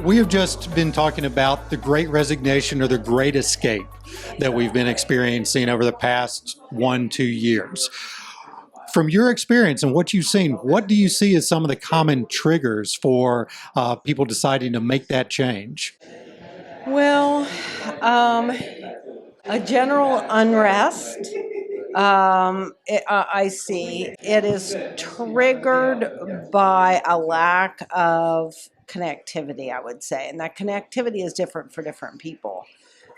We have just been talking about the great resignation or the great escape that we've been experiencing over the past 1-2 years. From your experience and what you've seen, what do you see as some of the common triggers for people deciding to make that change? Well, a general unrest. I see it is triggered by a lack of connectivity, I would say. And that connectivity is different for different people.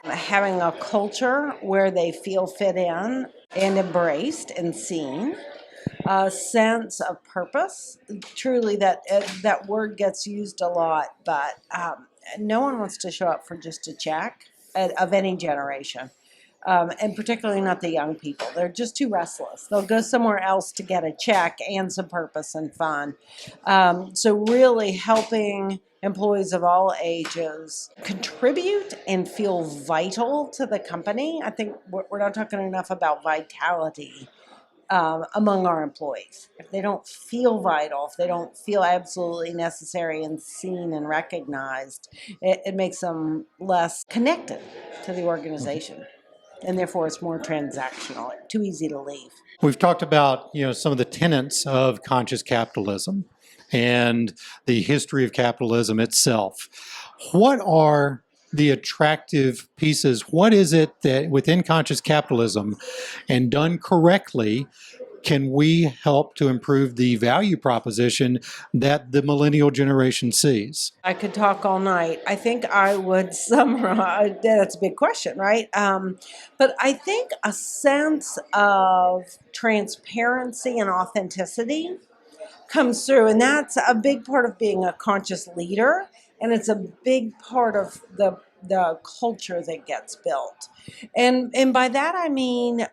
Having a culture where they feel fit in and embraced and seen, a sense of purpose. Truly, that word gets used a lot, but no one wants to show up for just a check of any generation. And particularly not the young people. They're just too restless. They'll go somewhere else to get a check and some purpose and fun. So really helping employees of all ages contribute and feel vital to the company. I think we're not talking enough about vitality among our employees. If they don't feel vital, if they don't feel absolutely necessary and seen and recognized, it makes them less connected to the organization. And therefore it's more transactional, too easy to leave. We've talked about, some of the tenets of conscious capitalism and the history of capitalism itself. What are the attractive pieces? What is it that within conscious capitalism and done correctly can we help to improve the value proposition that the millennial generation sees? I could talk all night. I think I would summarize, that's a big question, right? But I think a sense of transparency and authenticity comes through, and that's a big part of being a conscious leader, and it's a big part of the culture that gets built. And by that I mean,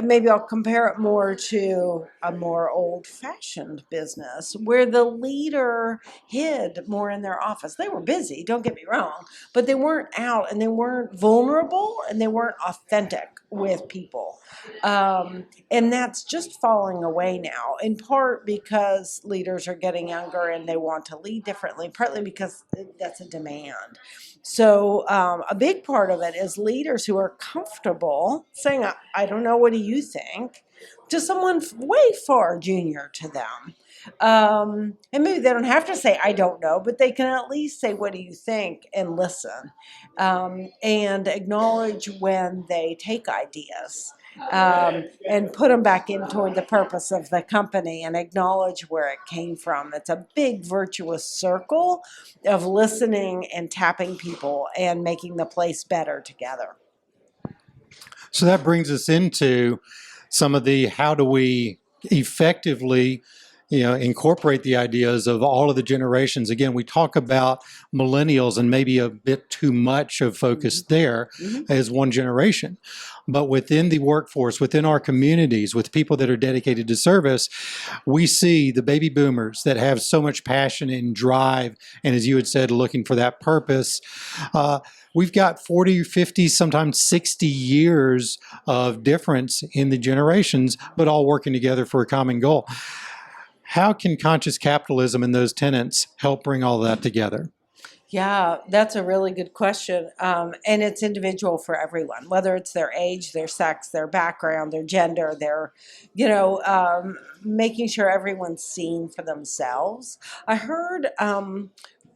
maybe I'll compare it more to a more old-fashioned business where the leader hid more in their office. They were busy, don't get me wrong, but they weren't out and they weren't vulnerable and they weren't authentic with people. And that's just falling away now, in part because leaders are getting younger and they want to lead differently, partly because that's a demand. So a big part of it is leaders who are comfortable saying, I don't know, what do you think? To someone way far junior to them. And maybe they don't have to say, I don't know, but they can at least say, what do you think? And listen. And acknowledge when they take ideas. And put them back in toward the purpose of the company and acknowledge where it came from. It's a big virtuous circle of listening and tapping people and making the place better together. So that brings us into some of the how do we effectively incorporate the ideas of all of the generations. Again, we talk about millennials and maybe a bit too much of focus there as one generation. But within the workforce, within our communities, with people that are dedicated to service, we see the baby boomers that have so much passion and drive, and as you had said, looking for that purpose. We've got 40, 50, sometimes 60 years of difference in the generations, but all working together for a common goal. How can conscious capitalism and those tenets help bring all that together? Yeah, that's a really good question. And it's individual for everyone, whether it's their age, their sex, their background, their gender, their, making sure everyone's seen for themselves. I heard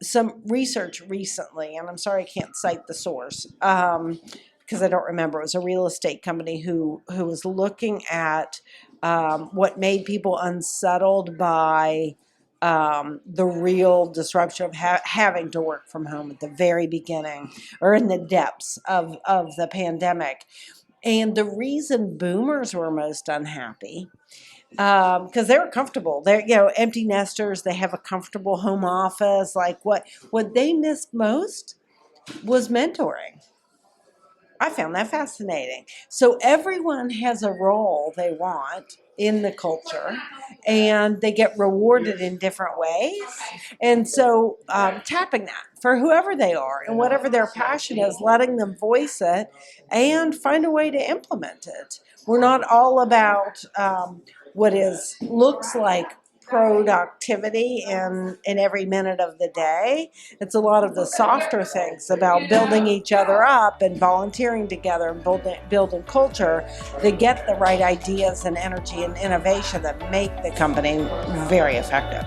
some research recently, and I'm sorry I can't cite the source because I don't remember. It was a real estate company who was looking at what made people unsettled by the real disruption of having to work from home at the very beginning or in the depths of the pandemic. And the reason boomers were most unhappy, because they were comfortable. They're, empty nesters, they have a comfortable home office. Like what they missed most was mentoring. I found that fascinating. So everyone has a role they want in the culture, and they get rewarded in different ways. And so tapping that for whoever they are and whatever their passion is, letting them voice it and find a way to implement it. We're not all about what looks like productivity in every minute of the day. It's a lot of the softer things about building each other up and volunteering together and building culture that get the right ideas and energy and innovation that make the company very effective.